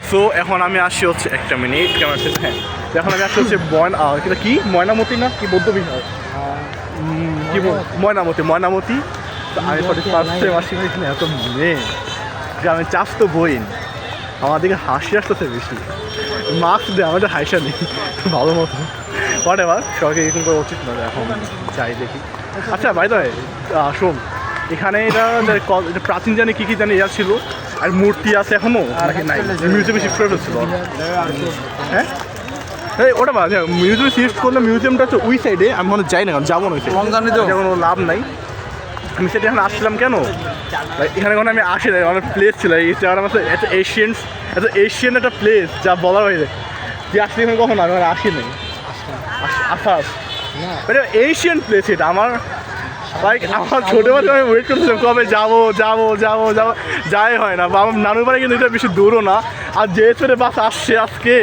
So এখন আমি আসছি হচ্ছে একটা মিনিট ক্যামেরা শেষ। হ্যাঁ, এখন আমি আসছি হচ্ছে কি ময়নামতি না কি বৌদ্ধ বিহার কি ময়নামতি। তো আমি ফার্স্ট টাইম আসছি এখানে এত মেয়ে যে আমি চাষ তো বইন আমার দিকে হাসি আসতেছে বেশি। মাস্ক দেয় আমাদের হাসা নেই ভালো মতো হোয়াট এভার, সবাইকে এরকম করা উচিত না। এখন চাই দেখি। আচ্ছা বাই দ্য ওয়ে শোন, এখানে এটা প্রাচীন জানি কী জানি ইয়া ছিল আর মূর্তি আছে এখনো নাকি নাই? মিউজিয়ামে শিফট করে ফেলছিল। হ্যাঁ এই ওটা মিউজিয়ামে শিফট করলে মিউজিয়ামটা হচ্ছে ওই সাইডে, আমি মনে যাই না কারণ যাবো না ওই সাইডে, কোনো লাভ নাই। আমি সেটা এখানে আসছিলাম কেন, এখানে কোনো আমি আসি নাই, অনেক প্লেস ছিল এই এত এশিয়ান একটা প্লেস যা বলার হয়েছে যে আসলে এখানে কখনো আমি আসি নাই। এটা এশিয়ান প্লেস, এটা আমার লাইক আমার ছোটোবেলা আমি ওয়েট করতেছিলাম কবে যাবো যাই হয় না। বা আমার নানুর বাড়ি কিন্তু এটা বেশি দূরও না, আর যেহেতু বাস আসছে আজকে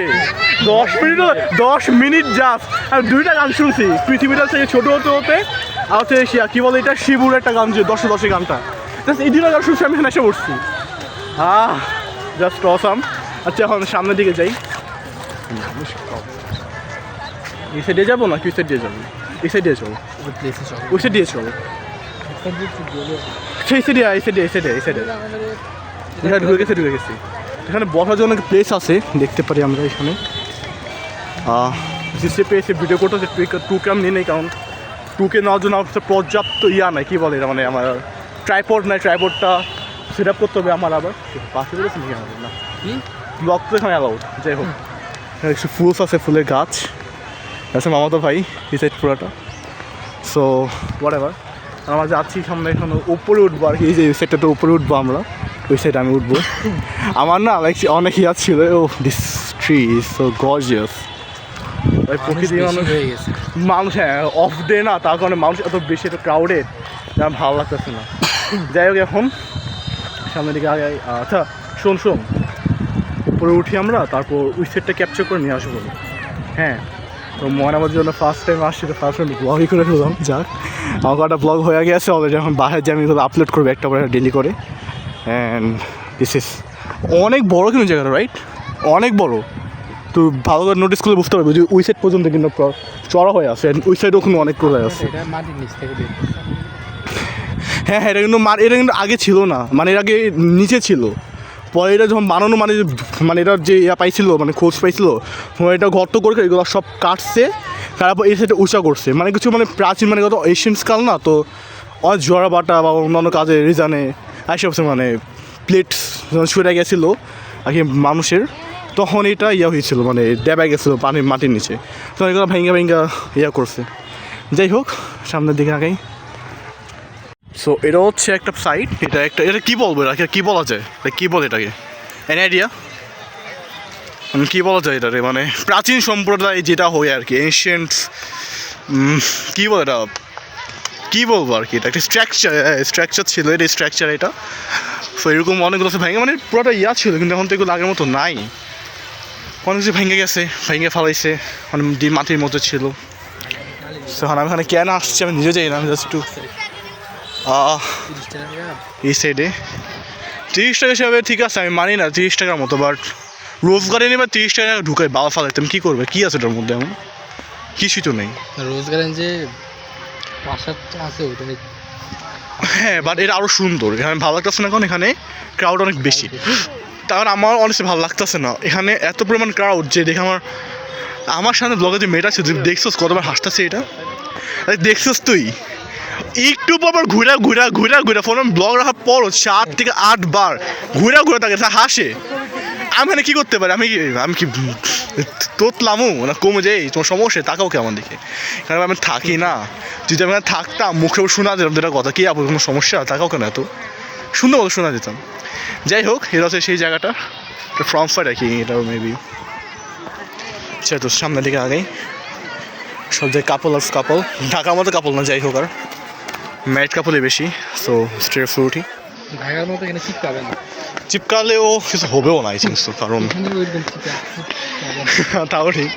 10 মিনিট জাস্ট আর 2টা গান শুনছি পৃথিবীটা থেকে ছোটো হতে হতে। আর হচ্ছে এশিয়া কী বলে এটা শিবুর একটা গান যে 10 গানটা জাস্ট এই 2টা গান শুনছি, আমি এখানে এসে পড়ছি। Just awesome. আচ্ছা এখন সামনের দিকে যাই। এই সাইডে যাবো না কি সাইড দিয়ে যাবো? এই সাইড দিয়ে চলো, ওই সাইড দিয়ে চলো, সেই সাইডে ঢুকে গেছি। এখানে বসার জন্য প্লেস আছে দেখতে পারি আমরা। এখানে জিসিপে এসে ভিডিও করতে হচ্ছে, টুকে আমি নিয়ে নেই কারণ টুকে নেওয়ার জন্য পর্যাপ্ত ইয়া নাই, কী বলে এটা মানে আমার ট্রাইপড নাই, ট্রাইপডটা সেট আপ করতে হবে আমার। আবার পাশে বলেছি নাকি আমাদের না ব্লক তো এখানে অ্যালাউড। যাই হোক একটু ফুলস আছে, ফুলের গাছ আছে মামাতো ভাই এই সাইড পুরোটা। সো হোয়াট এভার আমরা যাচ্ছি সামনে, এখন উপরে উঠবো আর কি। এই যে এই সাইডটা তো উপরে উঠবো আমরা, ওই সাইডে আমি উঠবো। আমার না লাইক অনেক ইয়া ছিল, oh this tree is so gorgeous. প্রকৃতি মানুষ হ্যাঁ অফ ডে না, তার কারণে মানুষ এত বেশি এত ক্রাউডেড আমার ভালো লাগতেছে না। যাই হোক এখন সামনের দিকে আগে। আচ্ছা শোন উপরে উঠি আমরা, তারপর ওই সাইডটা ক্যাপচার করে নিয়ে আসবো। হ্যাঁ তো আমার জন্য ফার্স্ট টাইম আসছি, তো ফার্স্ট টাইম ব্লগই করে ফেললাম। যাক আমার কটা ব্লগ হয়ে গেছে অলরেডি, এখন বাসায় যে আমি এগুলো আপলোড করবো একটা করে ডেলি করে। অ্যান্ড দিস ইজ অনেক বড়ো কিন্তু জায়গাটা, রাইট? অনেক বড়ো। তো ভালো করে নোটিস করলে বুঝতে পারবে যে ওই সাইড পর্যন্ত কিন্তু চড়া হয়ে আছে, ওই সাইডও ওখানে অনেক করে আছে। হ্যাঁ এটা কিন্তু আগে ছিল না, মানে এর আগে নিচে ছিল। পরে এটা যখন বানানো মানে এটার যে ইয়া পাইছিল মানে খোঁজ পাইছিল, এটা গর্ত করে এগুলো সব কাটছে, তারপর এই সাইডে উঁচা করছে। মানে কিছু মানে প্রাচীন মানে কত এশিয়ান কাল না, তো অনেক জোড়া বাটা বা অন্যান্য কাজে রিজানে এসব মানে প্লেটস যখন সরে গেছিলো আর কি মানুষের, তখন এটা ইয়া হয়েছিল মানে ডেবা গেছিলো মাটির নিচে, তখন এগুলো ভেঙ্গা ইয়া করছে। যাই হোক সামনের দিকে আগেই। সো এটা হচ্ছে একটা সাইট, এটা কী বলবো, এটা কী বলা যায়, কী বলে এটাকে এন আইডিয়া মানে কী বলা যায় এটারে, মানে প্রাচীন সম্প্রদায় যেটা হয় আর কি, এনশিয়েন্ট কী বলে এটা, কী বলবো আর কি, এটা একটা স্ট্রাকচার ছিল, এটা স্ট্রাকচার এটা। সো এরকম অনেকগুলো ভেঙে মানে পুরোটা ইয়া ছিল, কিন্তু এখন তো এগুলো আগের মতো নাই, অনেক কিছু ভেঙে গেছে, ভেঙে ফেলাইছে, অনেক মাটির মতো ছিল। সো এখন আমি এখানে কেন আসছি আমি নিজে যাই না, আমি জাস্ট একটু এই সাইডে 30 টাকা হিসাবে ঠিক আছে, আমি মানি না 30 টাকার মতো, বাট রোজ গার্ডেনে বা 30 টাকা ঢুকাই বাবা ফালাইতাম, কী করবে, কী আছে ওটার মধ্যে এমন কিছুই তো নেই। রোজ গার্ডেন যে আছে ওটা, হ্যাঁ বাট এটা আরও সুন্দর, এখানে ভালো লাগতেছে না কারণ এখানে ক্রাউড অনেক বেশি, তার আমার অনেকটা ভালো লাগতেছে না এখানে এত পরিমাণ ক্রাউড যে দেখে আমার সামনে ব্লগে যে মেয়েটা আছে দেখছোস কতবার হাসতেছে, এটা দেখছোস তুই একটু পর ঘুরা ফোন ব্লগ রাখার পরও 7 থেকে 8 বার ঘুরা তাকে হাসে। আমি মানে কী করতে পারি, আমি কি তোতলামু না কমে যাই, তোমার সমস্যা তাকাও কে আমার দিকে, কারণ আমি থাকি না, যদি আমি থাকতাম মুখে শোনা যেতাম যেটা কথা, কি আপনার কোনো সমস্যা তাকাও কেন, এত সুন্দর মতো শোনা যেতাম। যাই হোক এটা হচ্ছে সেই জায়গাটা, ফ্রম ফাইট আর কি, এটাও মেবি সে তো সামনের দিকে আগেই সব জায়গায় কাপল ঢাকার মতো কাপল না, যাই হোক আর ম্যারিড কাপলই বেশি। সো স্ট্রেট ফ্রুটি ঢাকার মতো এখানে চিপকালেও কিছু হবেও না, আই থিঙ্ক সো, কারণ তাও ঠিক,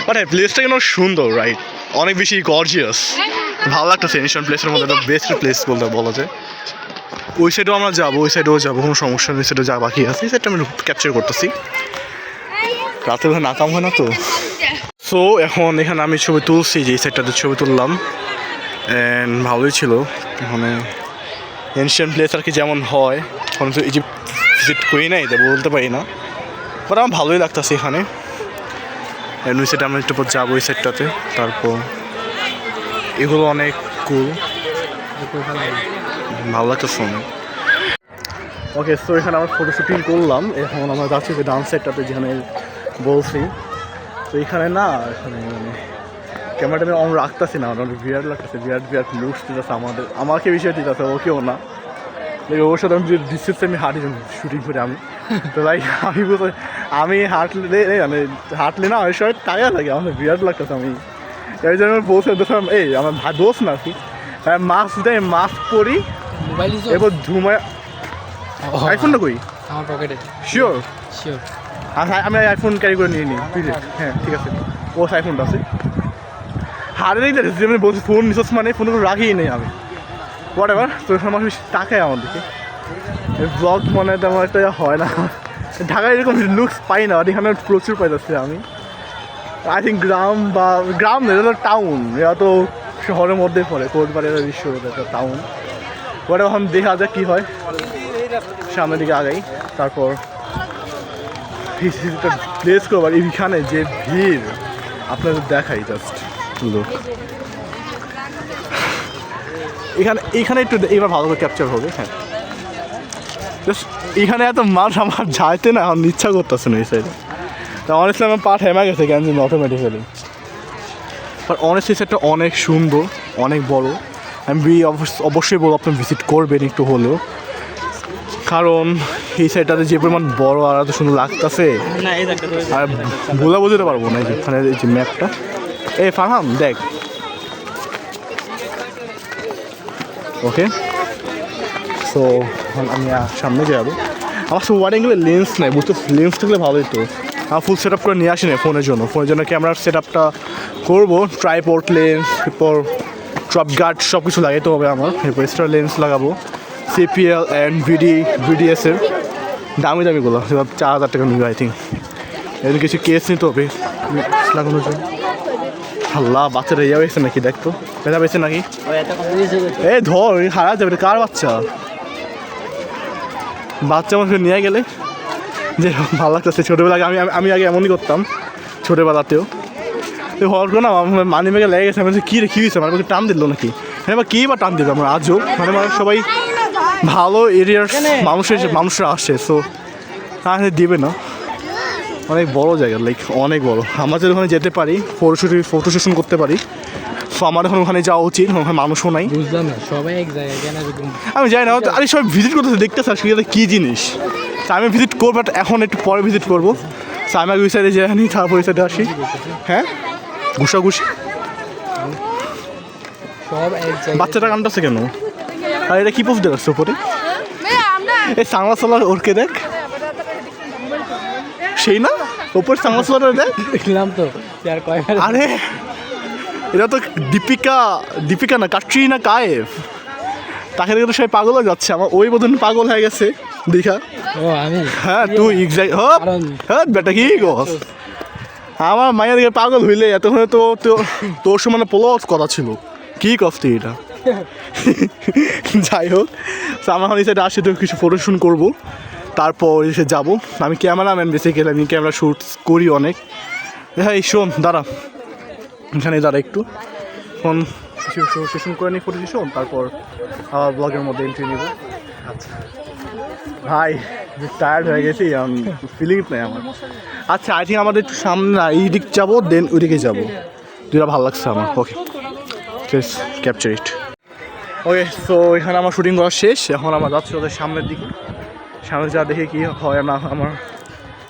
বাট হ্যাঁ প্লেসটা কেন সুন্দর, রাইট, অনেক বেশি গর্জিয়াস, ভালো লাগতেছে। এনশিয়েন্ট প্লেসের মধ্যে একটা বেস্ট প্লেস বলতে বলা যায়। ওই সাইডেও আমরা যাবো, ওই সাইডেও যাবো, কোনো সমস্যা নেই, ওই সাইডেও যা বাকি আছে এই সাইডটা আমি ক্যাপচার করতেছি। রাতে না কাম হয় না তো। সো এখন এখানে আমি ছবি তুলছি, যে সাইডটাতে ছবি তুললাম, অ্যান্ড ভালোই ছিল। মানে এনশিয়ান প্লেস আর কি যেমন হয়, এখন তো ইজিপ্ট ভিজিট করি নাই তাই বলতে পারি না, বাট আমার ভালোই লাগতেছে এখানে। অ্যান্ড ওই সাইডে আমরা একটু পর যাবো ওই সাইডটাতে। তারপর এগুলো অনেক কুল, ভালো লাগতেছে অনেক। ওকে, সো এখানে আমরা ফটো শুটিং করলাম। এখন আমরা যাচ্ছি যে ডান্স সেটটাতে যেখানে বলছি। তো এখানে না, এখানে মানে ক্যামেরাটা আমি অন রাখতেছি না, অনেক বিরাট লাগতেছে, বিরাট লুকস দিতেছে আমাকে বিষয় দিতেছে, ওকেও না। ওর সাথে আমি যে ডিস্টেন্সে আমি হাঁটি শুটিং করে আমি তো লাইক আমি হাঁটলে না ওই সময় টায়ার লাগে, আমার বিরাট লাগতেছে। আমি এই জন্য বলছি এই আমার দোষ না আর কি, মাস্ক দেয়, মাস্ক পরি, মোবাইল এরপর ধুমায়। আইফোনটা কই? আমার পকেটে। শিওর? শিওর। আমি আইফোন ক্যারি করে নিয়ে নিই, হ্যাঁ ঠিক আছে। ও আইফোনটা আছে হারে দেখতে আমি বলছি, ফোন নিচস মানে ফোনগুলো রাখিই নেই আমি, হোয়াট এভার। তো মানুষ তাকায় আমার দিকে, ব্লগ মনে তেমন একটা হয় না। ঢাকায় এরকম লুকস পাই না, এখানে প্রচুর পাইতেছি আমি। আই থিঙ্ক গ্রাম নেই, এটা তো টাউন, এরা তো শহরের মধ্যে পড়ে, কোটবাড়ি বিশ্ব একটা টাউন। ওটা এখন দেখা যাক কী হয়, সামনের দিকে আগাই। তারপর প্লেস করবার এইখানে যে ভিড় আপনাদের দেখাই, জাস্ট লোক এখানে একটু এবার ভালো করে ক্যাপচার হবে। হ্যাঁ, জাস্ট এখানে এত মানুষ আমার যাইতে না এখন ইচ্ছা করতেছে না এই সাইডে। তা অনেস্টলি আমার পা থেমে গেছে কেন জানি অটোমেটিক্যালি। বাট অনেস্টলি সাইডটা অনেক সুন্দর, অনেক বড়। আমি অবশ্যই বলবো আপনি ভিজিট করবেন একটু হলেও, কারণ এই সাইডটাতে যে পরিমাণ বড় আর এত সুন্দর লাগতেছে আর বলে বুঝতে পারবো না। এখানে এই যে ম্যাপটা, এই ফারহাম দেখ। ওকে, সো এখন আমি সামনে যাবো। আমার সব ওয়ার্ড অ্যাঙ্গেলের লেন্স নেই, বুঝতে লেন্স থাকলে ভালোই তো। আমার ফুল সেট আপ করে নিয়ে আসি না ফোনের জন্য ক্যামেরার সেট আপটা করবো। ট্রাইপড লেন্স, এরপর ট্রপ গার্ড সব কিছু লাগাইতে হবে আমার। এরপর এক্সট্রা লেন্স লাগাবো, সিপিএল অ্যান্ড ভিডিএসের দামিগুলো, 4000 টাকা নিবে আই থিঙ্ক। এর কিছু কেস নিতে হবে লাগানোর জন্য। আল্লাহ, বাচ্চাটা ইয়ে হয়েছে নাকি, দেখতো ব্যথা পেয়েছে নাকি? এই ধর হারা যাবে, কার বাচ্চা মানুষকে নিয়ে গেলে যে ভালো লাগতেছে। ছোটোবেলায় আমি আগে এমনই করতাম, ছোটোবেলাতেও। হওয়ার পর না মানি মেঘে লেগে গেছে। আমি কী রে, কী হয়েছে, আমার টান দিল নাকি? হ্যাঁ, বা কী বা টান দিল আমার আজও, মানে সবাই ভালো এরিয়ার মানুষরা আসে, সো তাহলে দিবে না। অনেক বড় জায়গা, লাইক অনেক বড়। আমাদের ওখানে যেতে পারি, ফটো সেশন করতে পারি, সো আমার এখন ওখানে যাওয়া উচিত। ওখানে মানুষও নাই, বুঝলাম না সবাই এক জায়গায় কেন? আমি যাই না। আরে সবাই ভিজিট করতেছে, দেখতেছে আসলে কী জিনিস। আমি ভিজিট করবো, বাট এখন একটু পরে ভিজিট করবো। সো আমি ওই সাইডে যাই নি, তারপর ওই সাইডে আসি। হ্যাঁ, ঘুষাঘুষি সব এক জায়গায়। বাচ্চাটা কানতেছে কেন? আর এটা কী পোস্ট দেখাচ্ছে উপরে? এই সাংলাসালার ওরকে দেখ, সেই না ওপর সাংলাসালার দেখ, দেখলাম তো। আরে এটা তো দীপিকা না, ক্যাটরিনা কাইফ। তাকে দেখে তো সবাই পাগল হয়ে যাচ্ছে। আমার ওই বোধন পাগল হয়ে গেছে দেখা। ও আমি? হ্যাঁ তুই এক্সাক্ট। হ্যাঁ বেটা কি গছ, আমার মায়ের দিকে পাগল হইলে এতক্ষণ তো তোর সমানে পোলস কথা ছিল। কি কষ্ট এটা। যাই হোক, আমার এখন এই সাইডে আসে তো কিছু ফটো শুট করবো, তারপর এসে যাবো। আমি ক্যামেরাম্যান, বেসিক্যালি আমি ক্যামেরা শ্যুট করি অনেক। হ্যাঁ, এই শোন দাঁড়া, এখানে দাঁড়া একটু, এখন কিছু সেশন করে নিই, ফটো সেশন, তারপর আবার ব্লগের মধ্যে এন্ট্রি নেব। আচ্ছা ভাই, টায়ার্ড হয়ে গেছি, ফিলিংস নেই আমার। আচ্ছা, আই থিঙ্ক আমাদের একটু সামনে এই দিক যাবো, দেন ওই দিকে যাবো। দুটা ভালো লাগছে আমার। Okay, please capture it. Okay, so এখানে আমার শুটিং করা শেষ। এখন আমরা যাচ্ছি ওদের সামনের দিকে। সামনে যা দেখে কি হয় না আমার।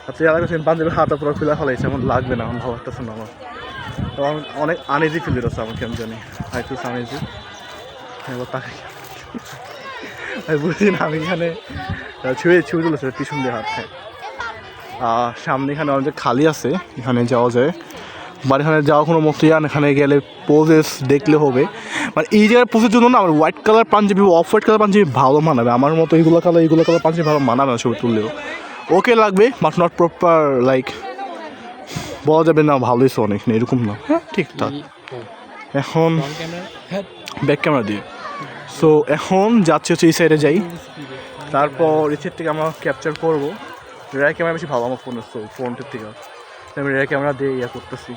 আচ্ছা, যারা কাছে পাঞ্জাবি হাতা পুরো খুলে ফেলাইছে, এমন লাগবে না, আমার ভালো লাগতেছে না আমার। তো অনেক আনইজি ফিল হচ্ছে আমার, কেমন জানি আই ফিল আনইজি। এবার তাকে আমি বুঝি না, আমি এখানে ছুঁয়ে তুলেছে পিছন দিয়ে হাত। হ্যাঁ, সামনে এখানে অনেক খালি আছে, এখানে যাওয়া যায়। বাট এখানে যাওয়া কোনো মতোই আর, এখানে গেলে পোজেস দেখলে হবে। মানে এই জায়গায় পোজের জন্য না আমার white colour panjabi, off white colour panjabi ভালো মানাবে। আমার মতো এইগুলো কালার পাঞ্জাবি ভালো মানাবে না ছবি তুললেও। ওকে লাগবে, বাট নট প্রপার লাইক বলা যাবে না ভালো হয়েছে অনেক না, এরকম না, হ্যাঁ ঠিকঠাক। এখন ব্যাক ক্যামেরা দিয়ে সো এখন যাচ্ছে হচ্ছে এই সাইডে যাই, তারপর এই সাইড থেকে আমরা ক্যাপচার করবো। রেয়ার ক্যামেরা বেশি ভালো আমার ফোনটার থেকে, আমি রেয়ার ক্যামেরা দিয়ে ইয়া করতেছি।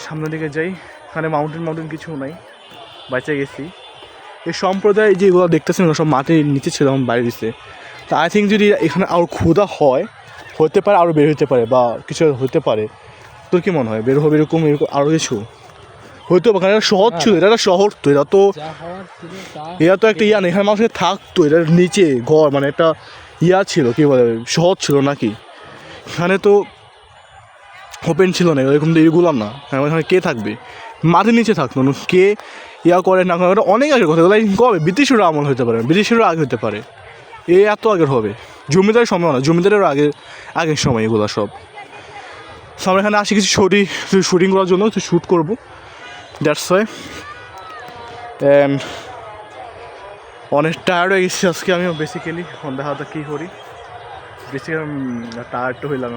সামনের দিকে যাই, এখানে মাউন্টেন কিছু নাই, বাইচে গেছি। এই সম্প্রদায় যেগুলো দেখতেছেন সব মাটির নিচে ছিল, আমার বাইরে দিচ্ছে। তা আই থিঙ্ক যদি এখানে আরও ক্ষুধা হতে পারে, আরও বের হতে পারে বা কিছু হতে পারে। তোর কি মনে হয় বের হবে এরকম আরও কিছু হয়তো? কারণ এটা শহর ছিল, এটা একটা শহর তো, এটা তো একটা ইয়া নেই, এখানে মানুষের থাকতো, এটার নিচে ঘর, মানে একটা ইয়া ছিল, কী বলে শহর ছিল নাকি? এখানে তো ওপেন ছিল না, এরকম তো এগুলো না। এখানে কে থাকবে? মাটির নিচে থাকতো, কে ইয়া করে না করে, অনেক আগের কথা। এগুলো কবে? ব্রিটিশেরও আমল হতে পারে, ব্রিটিশেরও আগে হতে পারে, এত আগের হবে। জমিদারের সময় না, জমিদারেরও আগের সময় এগুলো সব। আমরা এখানে আসি কিছু শুটিং করার জন্য, কিছু শ্যুট করবো, দ্যাটস ওয়াই। অ্যান্ড অনেক টায়ার্ড হয়ে গেছি আজকে আমিও বেসিক্যালি। এখন দেখা হতো কী করি, বেসিক্যালি টায়ার্ড তো হইলাম।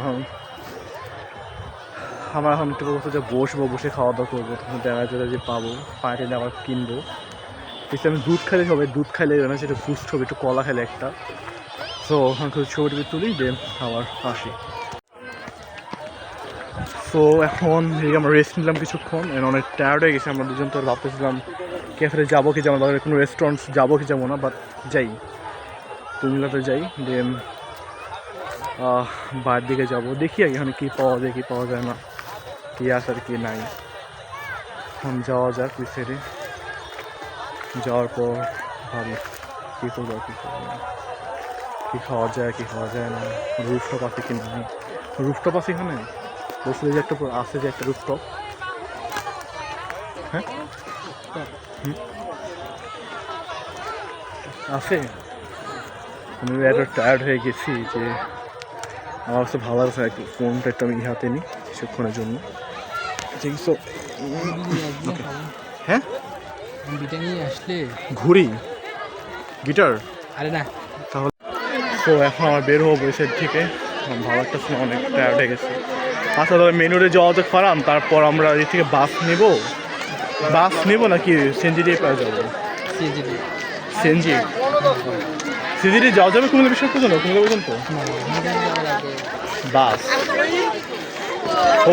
আমার এখন একটু বলতো যে বসে খাওয়া দাওয়া করবো, তখন দেখা যায় যে পাবো পানি আবার কিনবো। বেশি আমি দুধ খাইলে সবাই দুধ খাইলে না, সেটা বুস্ট হবে, একটু কলা খেলে একটা। সো এখন ছবি তুলি, দেন আবার আসি। সো এখন আমরা রেস্ট নিলাম কিছুক্ষণ, অনেক টায়ার্ড হয়ে গেছে আমরা দুজন। তো ভাবতেছিলাম ক্যাফেতে যাবো কি যাবো, কোনো রেস্টুরেন্টস যাবো কি যাবো না, বাট যাই, কুমিল্লাতে যাই, দেন বাইরের দিকে যাবো, দেখি আগে এখানে কী পাওয়া যায় কী পাওয়া যায় না, কী আছে আর কি নাই। এখন যাওয়া যাক ওই সাইডে, যাওয়ার পর ভাবি কী করবো কী করবো না, কী খাওয়া যায় কী খাওয়া যায় না, রুফটপ আছে কি নাই। রুফটপ আছে এখানে বসলে যে একটা আছে, যে একটা রুফটপ, হ্যাঁ আছে। আমি এত টায়ার্ড হয়ে গেছি যে আমার কাছে ভালো লাগছে, একটু ফোনটা একটু আমি হাতে নিই কিছুক্ষণের জন্য। হ্যাঁ আসলে ঘুরি গিটার, আরে না তাহলে তো এখন আমার বের হবো ওই সাইড থেকে। ভালো একটা অনেক টায়ার্ড হয়ে গেছে। আচ্ছা তাহলে মেনুরে যাওয়া যাক ফারাম, তারপর আমরা এই থেকে বাস নেবো নাকি সিএনজি দিয়ে পাওয়া যাবো? সিএনজি যাওয়া যাবে কুমিল্লা বিশ্বাস পর্যন্ত? কুমিল্লা পর্যন্ত বাস?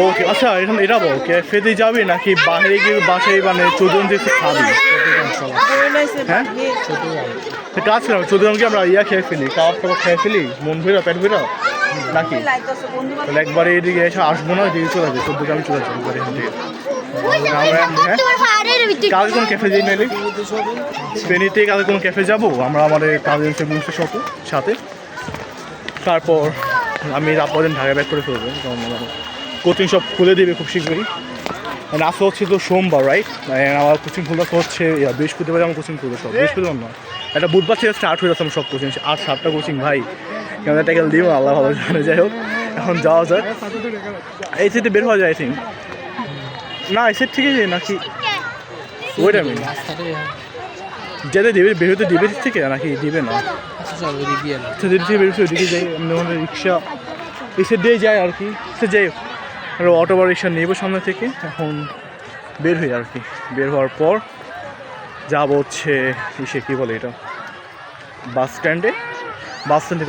ওকে আচ্ছা, এখানে এটা বল ক্যাফেতে যাবি নাকি বাইরে গিয়ে বাসায় মানে চৌদ্দগ্রাম দিয়ে খাবি? হ্যাঁ কাজ করলাম চৌদ্দগ্রাম গিয়ে আমরা ইয়া খেয়ে ফেলি, খাওয়া খেয়ে ফেলি, মন ভেরা পেট ভেরা নাকি? তাহলে একবারে এদিকে এসে আসবো না, এদিকে চলে যাবে, চৌদ্দগ্রামে চলে যাবো একবারে এখান থেকে। কালকে কোনো ক্যাফে যাই নাইলে ফেনীতে, কালকে কোনো ক্যাফে যাবো আমরা আমাদের কাজিন ফ্যামিলির সাথে। তারপর আমি তারপর দিন ঢাকা ব্যাক করে ফেলবো, কারণ আমার কোচিং সব খুলে দেবে খুব শীঘ্রই। মানে আসা হচ্ছে তো সোমবার, রাইট? আমার কোচিং খুলতে হচ্ছে বৃহস্পতিবার, আমার কোচিং খুলবে সব বৃহস্পতিবার না, একটা বুধবার থেকে স্টার্ট হয়ে যাচ্ছে আমার সব কোচিং, 8-7টা কোচিং ভাই, কেমন ট্যাকেল দিব আল্লাহ ভালো জানে। যাই হোক এখন যাওয়া যায়, এই সাইডে বের হওয়া যায় আই থিঙ্ক, না এই সাইড থেকে যাই নাকি ওইটা আমি যেতে দেবে, বের হতে দেবে থেকে নাকি দিবে না? আচ্ছা দিদি থেকে বেরোচ্ছে ওইদিকে যাই, আমাদের রিক্সা এই সাইড দিয়ে যাই আর কি। সে যাই অটো বা রিক্সা নেবো সামনে থেকে, এখন বের হই আর কি। বের হওয়ার পর যাবো হচ্ছে ইসে কী বলে এটা, বাস স্ট্যান্ডে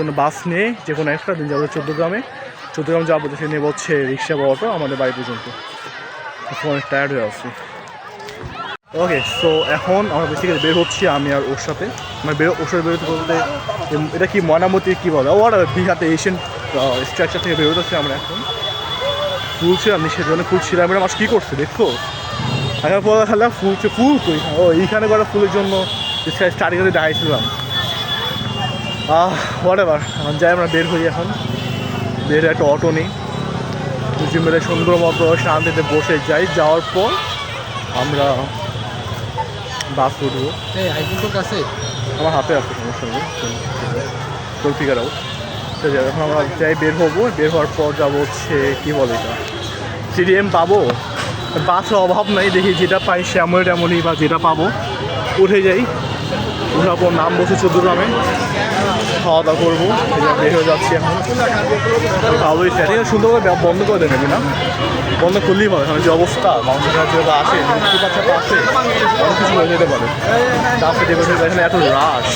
কোনো বাস নিয়ে যে কোনো একটা দিন যাবো চৌদ্দগ্রাম যাবো, সে নেবো হচ্ছে রিক্সা বা অটো আমাদের বাড়ি পর্যন্ত। এখন অনেক টায়ার্ড হয়ে আসছি। ওকে সো এখন আমরা বেসিক্যালি বের হচ্ছি আমি আর ওর সাথে, মানে ওর সাথে বেরোতে বলতে এটা কি ময়নামতি কী বলে ওর দীঘাতে এশিয়ান স্ট্রাকচার থেকে বেরোতেছি আমরা। এখন ফুল ছিলাম সেজন্য ফুল ছিলাম, এরা মাস কী করছে দেখো, এখন পরে খেলা ফুল তো এইখানে করা ফুলের জন্য স্টার্টিং করে দাঁড়িয়েছিলাম। হোয়াটএভার, এখন যাই আমরা বের হই। এখন বের একটা অটো নিই, দুজন মিলে সুন্দর মতো শান্তিতে বসে যাই, যাওয়ার পর আমরা বাস উঠবো। কাছে আমার হাতে আছে, সমস্যা নেই, তোর ফিগার আউট। এখন আমরা যাই, বের হবো, বের হওয়ার পর যাবো হচ্ছে কী বলে এটা সিডিএম পাবো, বাসের অভাব নাই, দেখি যেটা পাই শ্যামল ট্যামলি বা যেটা পাবো উঠে যাই। উঠার পর নাম বসে চৌদ্দগ্রামে, খাওয়া দাওয়া করবো, বের হয়ে যাচ্ছি এখন। ভালোই সেটিং সুন্দরভাবে বন্ধ করে দেবে না, বন্ধ করলেই ভালো। এখন যে অবস্থা মানুষের কাছে আসে, মুক্তি পাচ্ছে আসে, অনেক কিছু হয়ে যেতে পারে। তারপরে এখানে এত রাশ,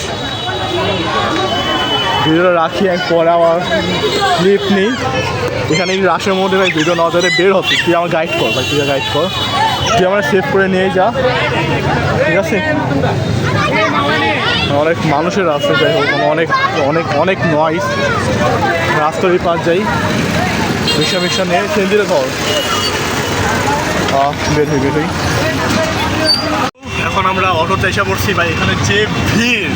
ভিডিওটা রাখি এক পরে আমার ক্লিপ নেই। এখানে এই রাশের মধ্যে ভাই ভিডিও না ধরে বের হচ্ছে, তুই আমার গাইড কর ভাই, তুই গাইড কর, তুই আমার সেভ করে নিয়ে যা, ঠিক আছে? অনেক মানুষের রাস্তা, যাই হোক অনেক অনেক অনেক নয়েস, রাস্তার পাশ যাই, রিক্সা নিয়ে ট্রেন দিলে ধর বের হই। এখন আমরা অটোতে এসে পড়ছি ভাই। এখানে যে ভিড়,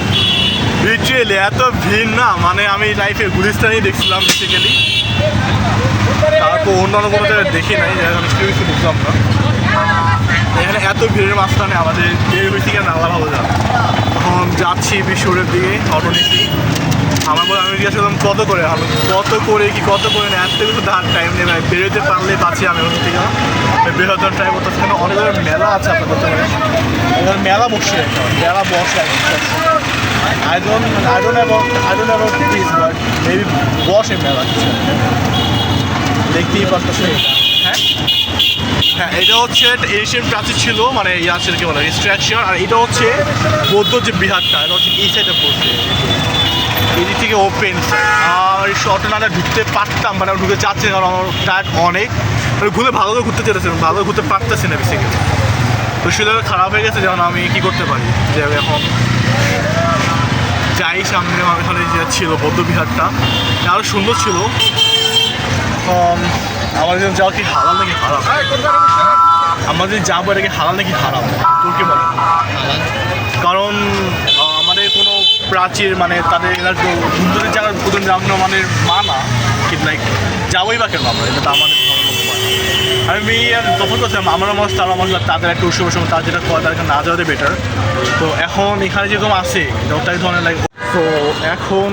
লিটারেলি এত ভিড় না, মানে আমি লাইফে গুলিস্তানেই দেখছিলাম বেসিক্যালি, তারপর অন্যান্য কোনো জায়গায় দেখি নাই, আমি কিছু বুঝলাম না। এখানে এত ভিড়ের মাঝখানে আমাদের বের হয়েছি কেন আল্লাহ ভালো যান। তখন যাচ্ছি বিশ্বরের দিকে, অটো নিচ্ছি। আমার বলে আমি জিজ্ঞাসা করলাম কত করে, আমি কত করে না, এত কিছু টাইম নেই ভাই, বেরোতে পারলে পাচ্ছি আমি ওখান থেকে বের হতে ট্রাই করতেছি। কেন অনেক ধরনের মেলা আছে আপনার করতে পারে, মেলা বসে মেলা বসে I don't ever please, but maybe বসে মেলা কিছু দেখতেই পাচ্ছি। হ্যাঁ, এটা হচ্ছে এশিয়ান প্রাচীর ছিল, মানে ইয়া ছিল কি বলে স্ট্রাকচার। আর এটা হচ্ছে বৌদ্ধ যে বিহারটা, এটা হচ্ছে এই সাইডে পড়ছে, এদিক থেকে ওপেন। আর এই শর্টে না ঢুকতে পারতাম, মানে ঢুকে যাচ্ছে, কারণ আমার টায়ার্ড অনেক, ঘুরে ভালো করে ঘুরতে চেয়েছিলাম, ভালো ঘুরতে পারতেছি না বেসিক্যালি। তো সেটা খারাপ হয়ে গেছে, যেমন আমি কী করতে পারি, যে এখন যাই সামনে এখানে যে ছিল বৌদ্ধ বিহারটা, আরও সুন্দর ছিল। আমাদের জন্য যাওয়া কি হারাম নাকি হারাম? আমাদের যাবো এটা কি হারাম নাকি হারাম, তোর কি বলে? কারণ আমাদের কোনো প্রাচীর, মানে তাদের সুন্দরের জায়গার প্রথম যাওয়ানো মানে মানা, কিন্তু লাইক যাবোই বা কেন আমরা, এটা তো আমাদের আমি তখন করছিলাম আমরা মানুষ, তারা মানুষ, তাদের একটা উৎসবের সময় তার যেটা করে, তার এখানে না যাওয়াতে বেটার। তো এখন এখানে যেরকম আছে ওটাই ধরনের লাইক। তো এখন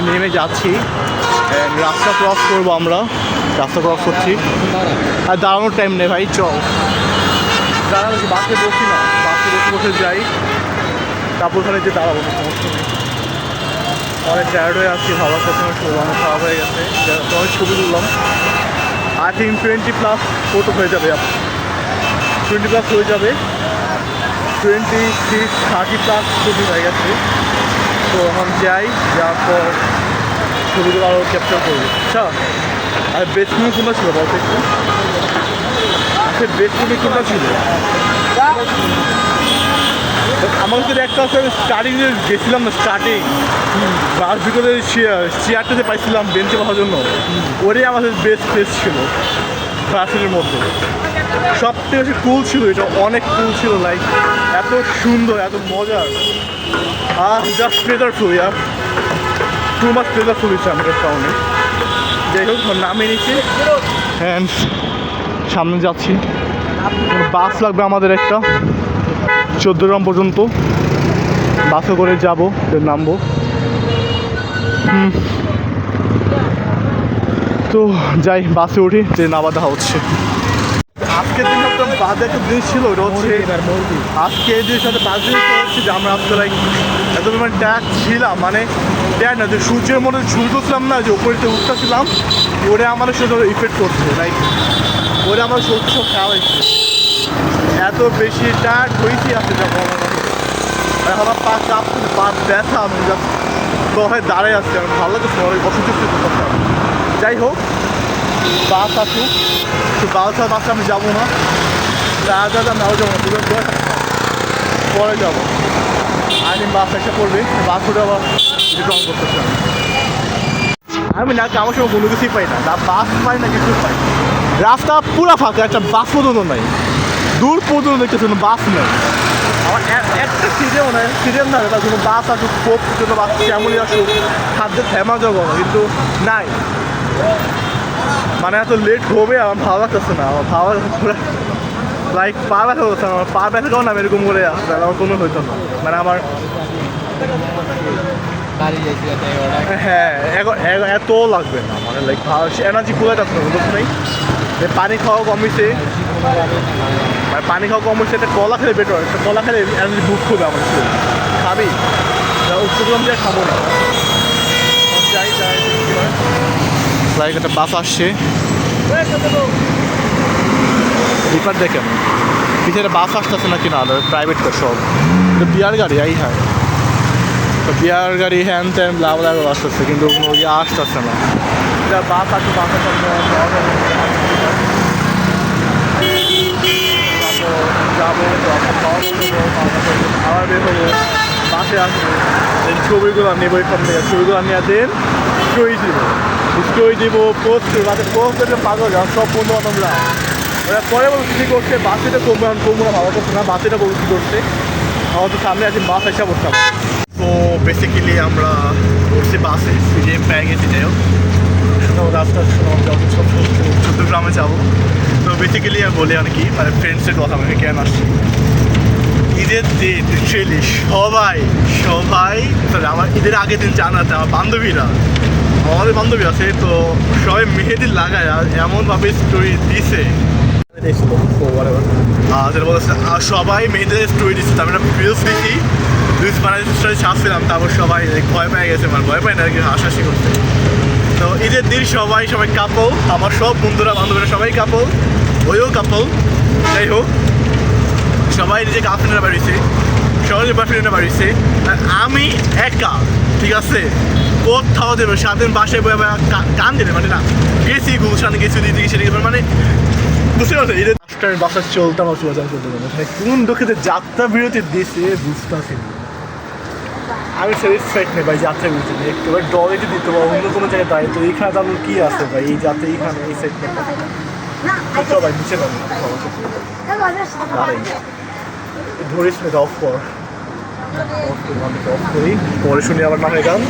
নেমে যাচ্ছি, রাস্তা ক্রস করবো আমরা, রাস্তা ক্রস করছি। আর দাঁড়ানোর টাইম নেই ভাই, চল দাঁড়ানো, বাসে বসি না, বাসে বসে যাই, তারপর ওখানে যে দাঁড়াবো না, সমস্যা নেই। অনেক টায়ার্ড হয়ে আসছি, খাবার সাথে অনেক খারাপ হয়ে গেছে, অনেক ছবি তুললাম। আই থিঙ্ক 20+ ফটো হয়ে যাবে, 20+ হয়ে যাবে, 26-30+ ছবি হয়ে গেছে। তো এখন যাই, যাওয়ার পর ছবিগুলো আরও ক্যাপচার করবো। আচ্ছা, আর বেস্ট মুভি কোনটা ছিল বলতে একটু? আচ্ছা, বেস্ট মুভি কোনটা ছিল? আমার কাছে একটা আছে, স্টার্টিং গেছিলাম না, স্টার্টিং বাস ভিতরে চেয়ারটা যে পাইছিলাম বেঞ্চে বসার জন্য, ওটাই আমাদের বেস্ট প্লেস ছিল ক্লাসের মধ্যে। সবথেকে বেশি কুল ছিল এটা, অনেক কুল ছিল, লাইক এত সুন্দর, এত মজার, জাস্ট প্লেজারফুল, ইয়ার টু মাচ প্লেজারফুল হয়েছে আমাদের টাউনে। যাই হোক নামিয়ে নিচ্ছি, অ্যান্ড সামনে যাচ্ছি। বাস লাগবে আমাদের একটা 14 গ্রাম পর্যন্ত, বাসে করে যাবো, নামবো। তো যাই, বাসে উঠি, যে নামা দেখা হচ্ছে। আজকের দিন একটা বাজে একটা জিনিস ছিল, ওটা হচ্ছে আজকে এই জিনিসের সাথে বাজে জিনিসটা হচ্ছে যে আমরা আজকে লাইক এত পরিমাণ ট্যাগ ছিলাম, মানে ট্যাগ না, যে সূর্যের মধ্যে ঝুলতেছিলাম না, যে উপরে উঠতেছিলাম, ওটা আমাদের সাথে ইফেক্ট করছে, লাইক ওটা আমার সত্যি সব খেয়াল হয়েছে, এত বেশি টায়ার্ড হয়েছি আছে যা বলার কথা। এখন আমার পা কাঁপছে, পা ব্যথা, আমি জাস্ট হয় দাঁড়ায় আসছে, আমার ভালো লাগছে, অনেক অসুস্থ। যাই হোক, বাস আসুক, তো বাসে আমি যাবো না, নাও যাবো না, পরে যাবো। আগে বাস একটা করবে, বাস উঠে আবার রং করতেছে। আমি না আমার সঙ্গে কোনো কিছুই পাই না, বাস পাই না, কিছু পাই। রাস্তা পুরো ফাঁকা, একটা বাস পর্যন্ত নাই, দূর পর্যন্ত দেখতেছে কোনো বাস নেই। আমার একটা সিরিয়াম নেই, সিরিয়াম না, তার কোনো বাস আসুক, কোপ জন্য বাস কেমনই আসুক, খাদ্যের ফেমা যাবো, কিন্তু নাই। মানে এত লেট হবে, আমার ভালো লাগতেছে না, আমার ভালো লাইক পা ব্যথা করছে, আমার পা ব্যথা কারণ আমি এরকম করে আসতে আমার কোনো হইতো না, মানে আমার হ্যাঁ এত লাগবে না, মানে লাইক ভালো এনার্জি ফুলে যাচ্ছে না, বুঝতে নেই। পানি খাওয়া কমিয়েছে, মানে পানি খাওয়া কমিয়েছে, একটা কলা খেলে বেটার, একটা কলা খেলে এনার্জি বুক করবে আমার, খাবি উচ্চগ্রাম দিয়ে খাবো না। লাইক একটা বাস আসছে রিপার দেখেন পিছনে বাস আসতেছে নাকি না প্রাইভেট সব এটা বিয়ার গাড়ি আই হ্যাঁ তো বিয়ার গাড়ি হ্যান ত্যান লাভ লাভ আসতেছে কিন্তু কোনো ইয়ে আসতেছে না এটা বাস আসছে বাসের সামনে যাবো আবার বের হবো বাসে আসবো এই ছবিগুলো নেবো এখান থেকে ছবিগুলো নিয়ে দেন স্টোরি দিব পোস্ট রাতে পোস্ট করতে পাগল যান সব বন্ধু বান্ধবরা ওরা পরে বলছি কী করছে বাসেটা কমবো না ভালো করছে না বাসেটা বলছি করছে আমাদের সামনে আছে বাস এসে বসতাম তো বেসিক্যালি আমরা উঠছি বাসে সিডিএম পেয়ে গেছি যাই হোক রাস্তা চট্টগ্রামে যাবো তো বেসিক্যালি আমি বলি আর কি মানে ফ্রেন্ডসের কথা আমাকে কেন আসছি ঈদের দিন লিটারেলি সবাই সরি আমার ঈদের আগের দিন জানাতে আমার বান্ধবীরা আমাদের বান্ধবী আছে তো সবাই মেহেদি লাগায় আর এমনভাবে স্টোরি দিছে যেটা বলেছে সবাই মেহেদির স্টোরি দিচ্ছে তারপরে রিলস দেখি রিলস বানাই স্টোরি ছাড়ছিলাম তারপর সবাই ভয় পেয়ে গেছে আমার ভয় পায় না আর কি হাসাহাসি করতে তো ঈদের দিন সবাই কাপল আমার সব বন্ধুরা বান্ধবীরা সবাই কাপল ওইও কাপল যাই হোক সবাই নিজে গার্লফ্রেন্ডরা বাড়িছে সবাই বয়ফ্রেন্ডরা বাড়িছে আর আমি একা ঠিক আছে কোথাও দেবে সাত দিন বাসায় বয়ে কান দেবে মানে না গেছি গুলশানে গেছি দিদি সেদিকে মানে বুঝতে পারছো ঈদের রাস্তায় বাসা চলতাম আর চলে চলতে মানে কোন দুঃখেতে যাত্রা বিরতি দিছে বুঝতে পারছি আমি স্যাটিসফাইড নেই ভাই যাত্রা বিরতি নিয়ে একটু ডলে যদি দিতে পারবো অন্য কোনো জায়গায় দাঁড়িয়ে তো এইখানে তাহলে কী আছে ভাই এই যাত্রা এইখানে এই সাইড ভাই নিচে পাবো ধরিস না অফ কর অফ করি পরে শুনি আবার নামে গান